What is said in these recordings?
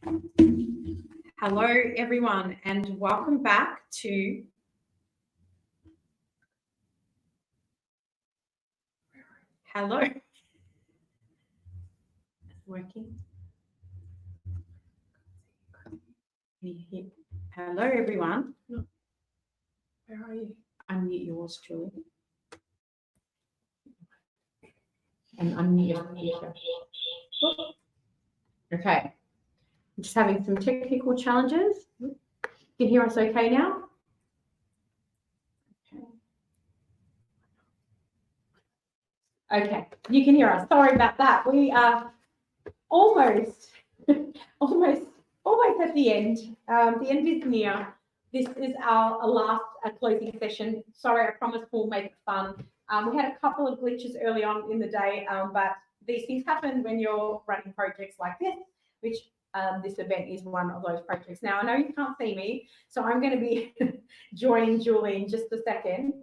Hello, everyone, and welcome back to Hello. Working. Can you hear? Hello, everyone. Where are you? Unmute yours, Julie. And unmute your speaker. Okay. I'm just having some technical challenges. You can hear us okay now? Okay, you can hear us. Sorry about that. We are almost at the end. The end is near. This is our last closing session. Sorry, I promise we'll make it fun. We had a couple of glitches early on in the day, but these things happen when you're running projects like this, which this event is one of those projects. Now, I know you can't see me, so I'm going to be joining Julie in just a second,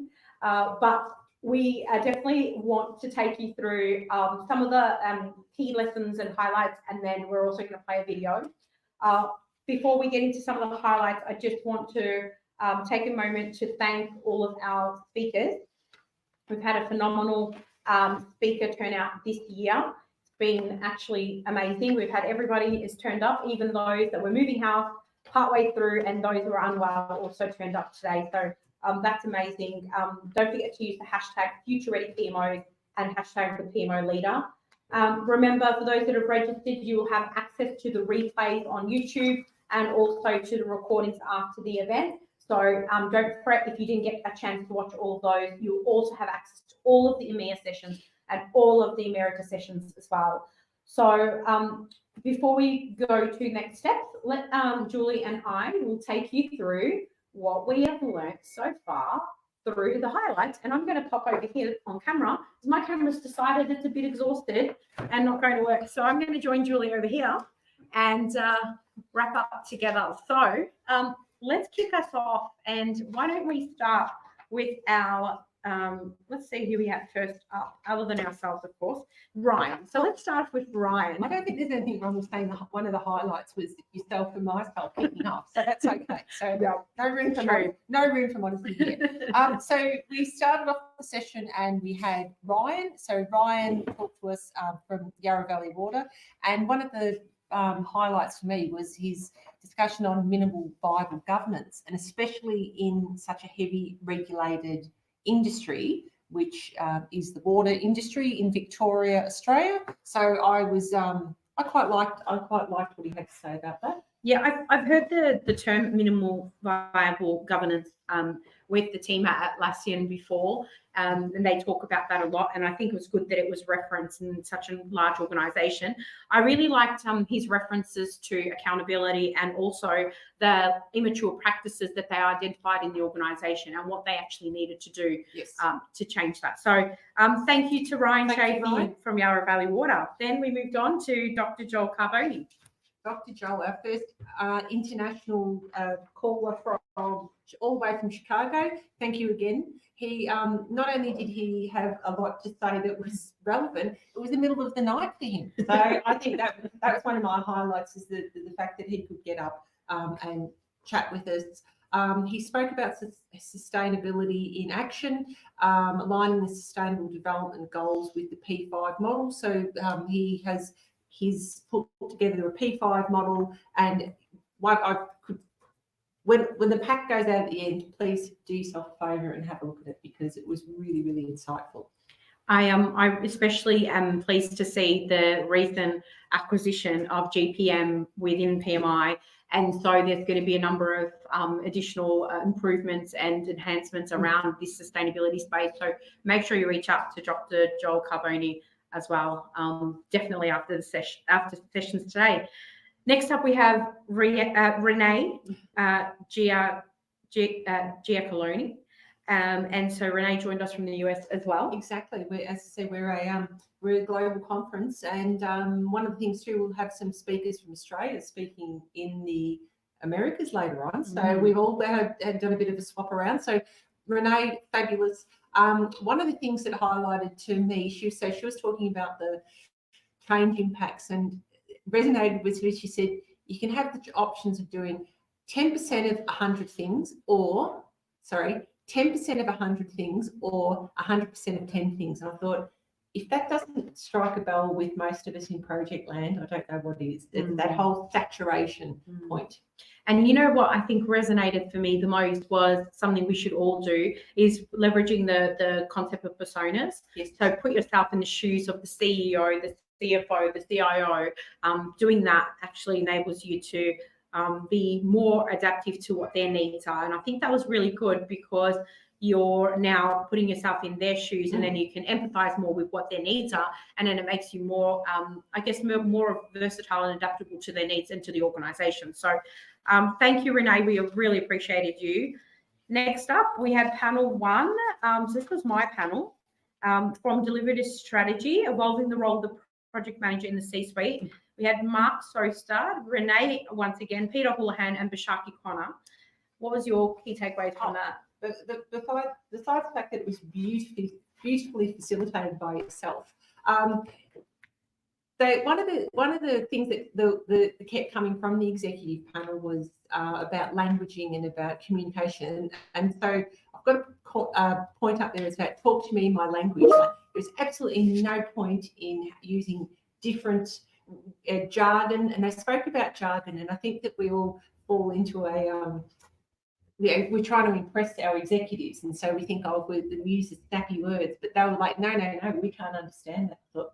but we definitely want to take you through some of the key lessons and highlights, and then we're also going to play a video. Before we get into some of the highlights, I just want to take a moment to thank all of our speakers. We've had a phenomenal speaker turnout this year. It's been actually amazing. We've had everybody has turned up, even those that were moving house partway through, and those who are unwell also turned up today. So that's amazing. Don't forget to use the hashtag FutureReadyPMO and hashtag the PMO leader. Remember, for those that have registered, you will have access to the replays on YouTube and also to the recordings after the event. So don't fret if you didn't get a chance to watch all of those. You'll also have access to all of the EMEA sessions and all of the America sessions as well. So before we go to next steps, let Julie and I will take you through what we have learned so far through the highlights. And I'm going to pop over here on camera because my camera's decided it's a bit exhausted and not going to work. So I'm going to join Julie over here and wrap up together. So let's kick us off, and why don't we start with our let's see who we have first up, other than ourselves, of course, Ryan. So let's start with Ryan. I don't think there's anything wrong with saying that one of the highlights was yourself and myself kicking off, so that's okay. So Yeah, no room for modesty here. So we started off the session and we had Ryan. So Ryan talked to us from Yarra Valley Water, and one of the highlights for me was his discussion on minimal viable governance, and especially in such a heavy regulated industry, which is the water industry in Victoria, Australia. So I quite liked what he had to say about that. Yeah, I've heard the term minimal viable governance with the team at Atlassian before, and they talk about that a lot. And I think it was good that it was referenced in such a large organisation. I really liked his references to accountability and also the immature practices that they identified in the organisation and what they actually needed to do to change that. So thank you to Ryan Chafee from Yarra Valley Water. Then we moved on to Dr. Joel Carboni. Dr. Joel, our first international caller from all the way from Chicago. Thank you again. He not only did he have a lot to say that was relevant, it was the middle of the night for him. So I think that was one of my highlights, is the fact that he could get up and chat with us. He spoke about sustainability in action, aligning the sustainable development goals with the P5 model. So he's put together a P5 model, and what I could, when the pack goes out at the end, please do yourself a favour and have a look at it, because it was really, really insightful. I especially am pleased to see the recent acquisition of GPM within PMI, and so there's going to be a number of additional improvements and enhancements around this sustainability space. So make sure you reach out to Dr. Joel Carboni as well, definitely after the sessions today. Next up, we have Renee Giacalone. And so Renee joined us from the US as well. Exactly. As I say, we're a global conference, and one of the things too, we'll have some speakers from Australia speaking in the Americas later on. So we've all had done a bit of a swap around. So Renee, fabulous. One of the things that highlighted to me, she was talking about the change impacts, and resonated with her. She said, you can have the options of doing 10% of 100 things, or 10% of 100 things, or 100% of 10 things. And I thought, if that doesn't strike a bell with most of us in project land, I don't know what is. It's that whole saturation point. And you know what I think resonated for me the most was something we should all do is leveraging the concept of personas. Yes. So put yourself in the shoes of the CEO, the CFO, the CIO. Doing that actually enables you to be more adaptive to what their needs are. And I think that was really good because you're now putting yourself in their shoes, and then you can empathize more with what their needs are, and then it makes you more, I guess, more versatile and adaptable to their needs and to the organization. So thank you, Renee. We really appreciated you. Next up, we had panel 1. So this was my panel, from Deliberative Strategy, Evolving the Role of the Project Manager in the C-Suite. We had Mark Sostad, Renee, once again, Peter Houlihan, and Bashaki Connor. What was your key takeaways from that? Besides the fact that it was beautifully facilitated by yourself. So one of the things that kept coming from the executive panel was about languaging and about communication. And so I've got a point up there that's about talk to me in my language. There's absolutely no point in using different jargon. And they spoke about jargon, and I think that we all fall into we're trying to impress our executives, and so we think, oh, we use the snappy words, but they were like, no, we can't understand that. So,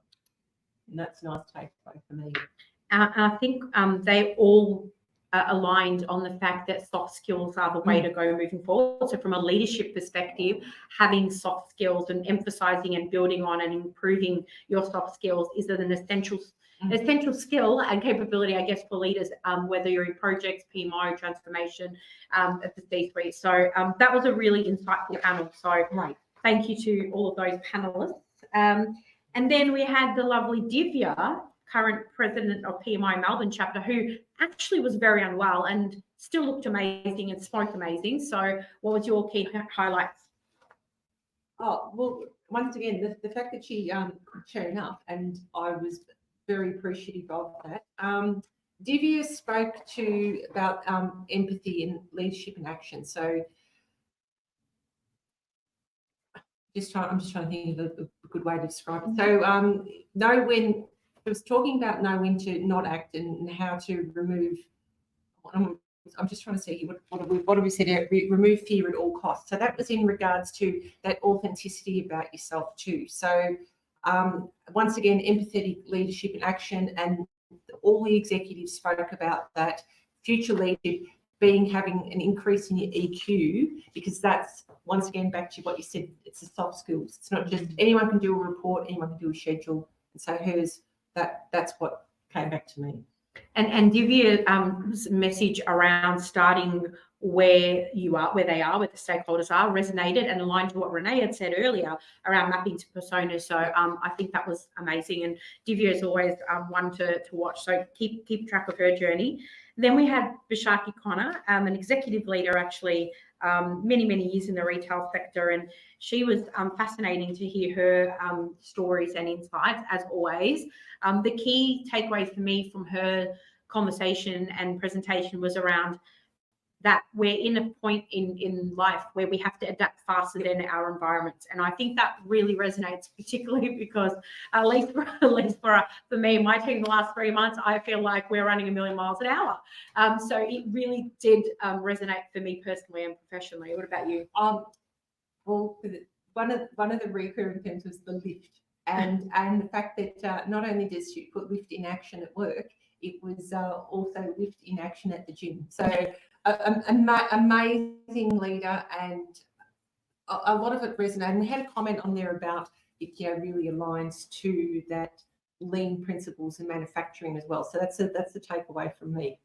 and that's a nice takeaway for me. I think they all aligned on the fact that soft skills are the way to go moving forward. So from a leadership perspective, having soft skills and emphasizing and building on and improving your soft skills is an essential skill and capability, I guess, for leaders, whether you're in projects, PMO, transformation, at the C-suite. So that was a really insightful panel. So thank you to all of those panelists. And then we had the lovely Divya, current president of PMI Melbourne chapter, who actually was very unwell and still looked amazing and spoke amazing. So what was your key highlights? Oh, well, once again, the fact that she turned up, and I was very appreciative of that. Divya spoke about empathy and leadership in action. So I'm just trying to think of a good way to describe it. So know when. I was talking about know when to not act and how to remove. I'm just trying to see what have we said here? Remove fear at all costs. So that was in regards to that authenticity about yourself too. So once again, empathetic leadership in action, and all the executives spoke about that. Future leadership having an increase in your EQ, because that's once again back to what you said. It's the soft skills. It's not just anyone can do a report, anyone can do a schedule, and so that's what came back to me. And Divya's message around starting where they are, where the stakeholders are, resonated and aligned to what Renee had said earlier around mapping to personas. So I think that was amazing. And Divya is always one to watch. So keep track of her journey. Then we had Bashaki Connor, an executive leader, actually, many years in the retail sector, and she was fascinating to hear her stories and insights, as always. The key takeaway for me from her conversation and presentation was around that we're in a point in life where we have to adapt faster than our environments. And I think that really resonates, particularly because at least for me, my team, the last 3 months, I feel like we're running 1,000,000 miles an hour. So it really did resonate for me personally and professionally. What about you? Well, one of the recurring themes was the lift, and the fact that not only does she put lift in action at work, it was also lift in action at the gym. So amazing leader, and a lot of it resonated. And we had a comment on there about it, really aligns to that lean principles in manufacturing as well. So that's the takeaway from me.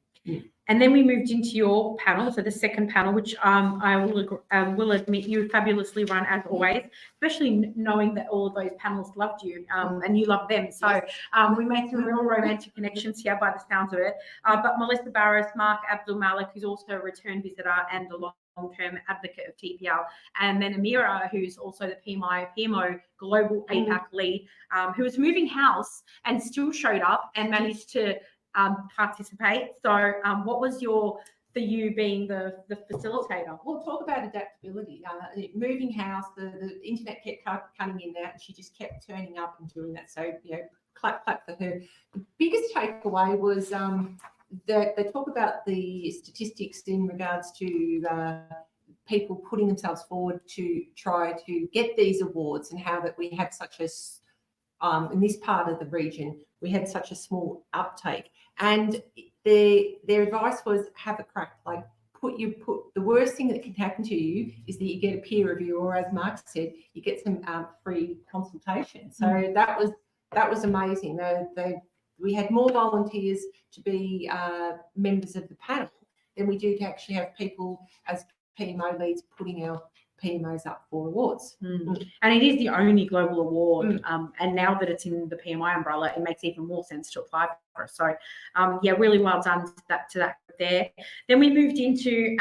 And then we moved into your panel, so the second panel, which I will admit you fabulously run as always, especially knowing that all of those panels loved you and you loved them. So we made some real romantic connections here by the sounds of it. But Melissa Barros, Mark Abdul Malik, who's also a return visitor and a long-term advocate of TPL, and then Amira, who's also the PMO Global APAC lead, who was moving house and still showed up and managed to participate. So what was for you being the facilitator? We'll talk about adaptability. Moving house, the internet kept cutting in and out, and she just kept turning up and doing that. So, clap for her. The biggest takeaway was that they talk about the statistics in regards to people putting themselves forward to try to get these awards, and how that we have such a in this part of the region, we had such a small uptake. And their advice was, have a crack. Like, the worst thing that can happen to you is that you get a peer review, or as Mark said, you get some free consultation. So that was amazing. We had more volunteers to be members of the panel than we do to actually have people as PMO leads putting our PMOs up for awards. And it is the only global award. And now that it's in the PMI umbrella, it makes even more sense to apply for it. So really well done to that there. Then we moved into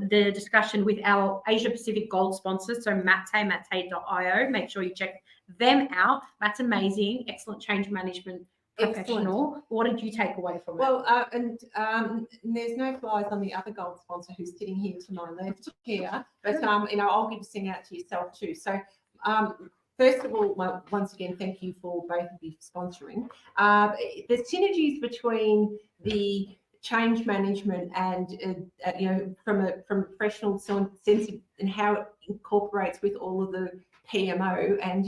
the discussion with our Asia Pacific Gold sponsors. So matte.io, make sure you check them out. Matt's amazing, excellent change management professional. Excellent. What did you take away from it? Well, and there's no flies on the other gold sponsor who's sitting here to my left here, but I'll give a sing out to yourself too. So first of all, once again, thank you for both of you sponsoring. The synergies between the change management and from a professional sense and how it incorporates with all of the PMO, and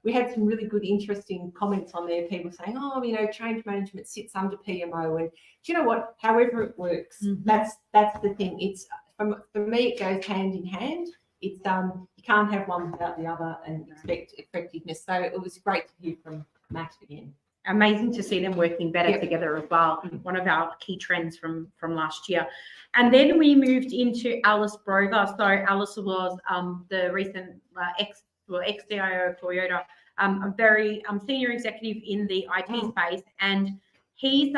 we had some really good, interesting comments on there. People saying, change management sits under PMO, and do you know what? However it works, that's the thing. It's for me, it goes hand in hand. It's you can't have one without the other and expect effectiveness. So it was great to hear from Matt again. Amazing to see them working better together as well. One of our key trends from last year. And then we moved into Alice Brover. So Alice was the recent ex-CIO of Toyota, a very senior executive in the IT space, and he's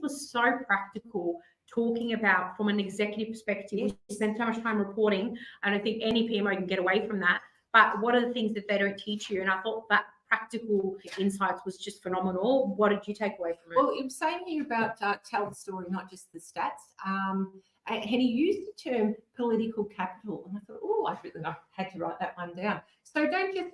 was so practical, talking about from an executive perspective. We spend so much time reporting. I don't think any PMO can get away from that. But what are the things that they don't teach you? And I thought that practical insights was just phenomenal. What did you take away from it? Well, it was saying here about tell the story, not just the stats. And he used the term political capital. And I thought, I had to write that one down. So don't just,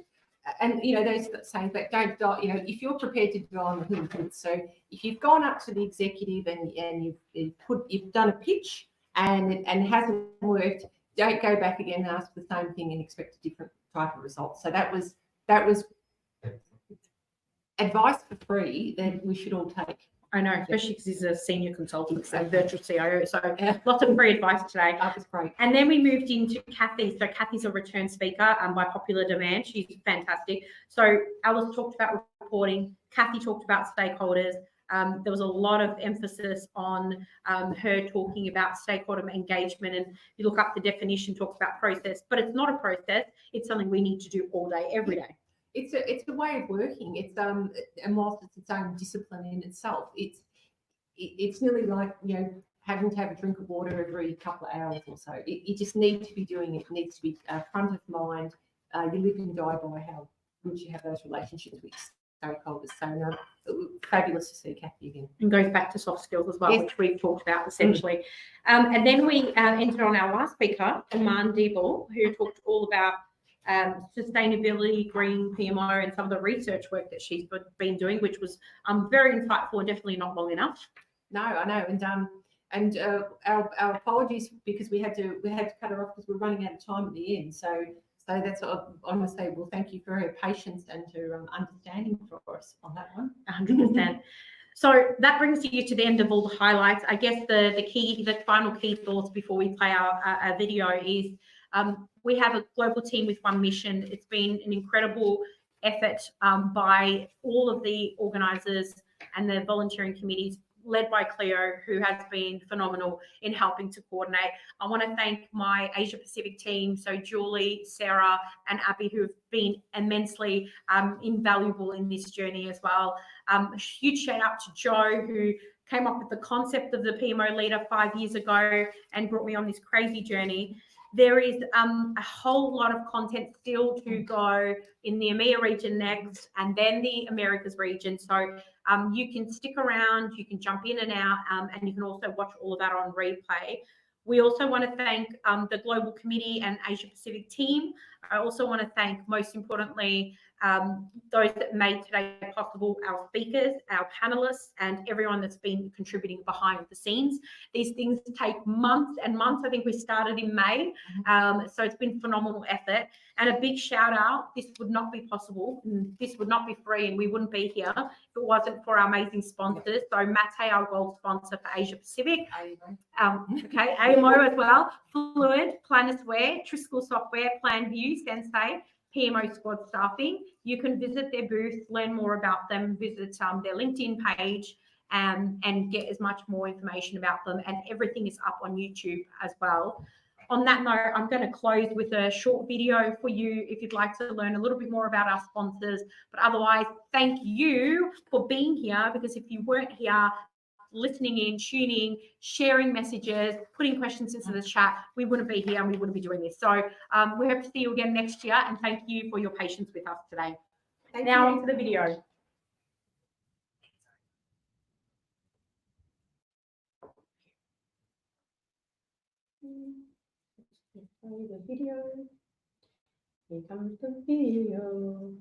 and those saying, but don't die, if you're prepared to die on the hood. So if you've gone up to the executive and you've done a pitch and it hasn't worked, don't go back again and ask the same thing and expect a different type of result. So that was advice for free that we should all take. I know, especially because he's a senior consultant, a virtual CIO. So lots of free advice today. That was great. And then we moved into Kathy. So Kathy's a return speaker by popular demand. She's fantastic. So Alice talked about reporting. Kathy talked about stakeholders. There was a lot of emphasis on her talking about stakeholder engagement. And you look up the definition, talks about process. But it's not a process. It's something we need to do all day, every day. It's a way of working. It's and whilst it's its own discipline in itself, it's nearly like having to have a drink of water every couple of hours or so. You just need to be doing it. It needs to be front of mind. You live and die by how good you have those relationships with stakeholders. So fabulous to see Kathy again. And goes back to soft skills as well, which we've talked about essentially. And then we entered on our last speaker, Iman Dibble, who talked all about sustainability, green PMO, and some of the research work that she's been doing, which was very insightful and definitely not long enough. No, I know, and our apologies because we had to cut her off because we're running out of time at the end. So that's what I want to say. Well, thank you for her patience and her understanding for us on that one. 100%. So that brings you to the end of all the highlights. I guess the final key thoughts before we play our video is. We have a global team with one mission. It's been an incredible effort by all of the organisers and the volunteering committees led by Cleo, who has been phenomenal in helping to coordinate. I want to thank my Asia Pacific team, so Julie, Sarah and Abby, who have been immensely invaluable in this journey as well. A huge shout out to Joe, who came up with the concept of the PMO leader 5 years ago and brought me on this crazy journey. There is a whole lot of content still to go in the EMEA region next, and then the Americas region. So you can stick around, you can jump in and out, and you can also watch all of that on replay. We also want to thank the Global Committee and Asia Pacific team. I also want to thank, most importantly, those that made today possible, our speakers, our panelists, and everyone that's been contributing behind the scenes. These things take months and months. I think we started in May, so it's been phenomenal effort. And a big shout out, this would not be possible, this would not be free, and we wouldn't be here if it wasn't for our amazing sponsors. So Mate, our gold sponsor for Asia Pacific, okay, AMO as well, Fluid, Planisware, Triskel Software, PlanView, Sensei, PMO Squad Staffing. You can visit their booth, learn more about them, visit their LinkedIn page, and get as much more information about them. And everything is up on YouTube as well. On that note, I'm going to close with a short video for you if you'd like to learn a little bit more about our sponsors. But otherwise, thank you for being here, because if you weren't here, listening in, tuning, sharing messages, putting questions into the chat, we wouldn't be here and we wouldn't be doing this. So we hope to see you again next year, and thank you for your patience with us today. Now on to the video. Play the video. Here comes the video.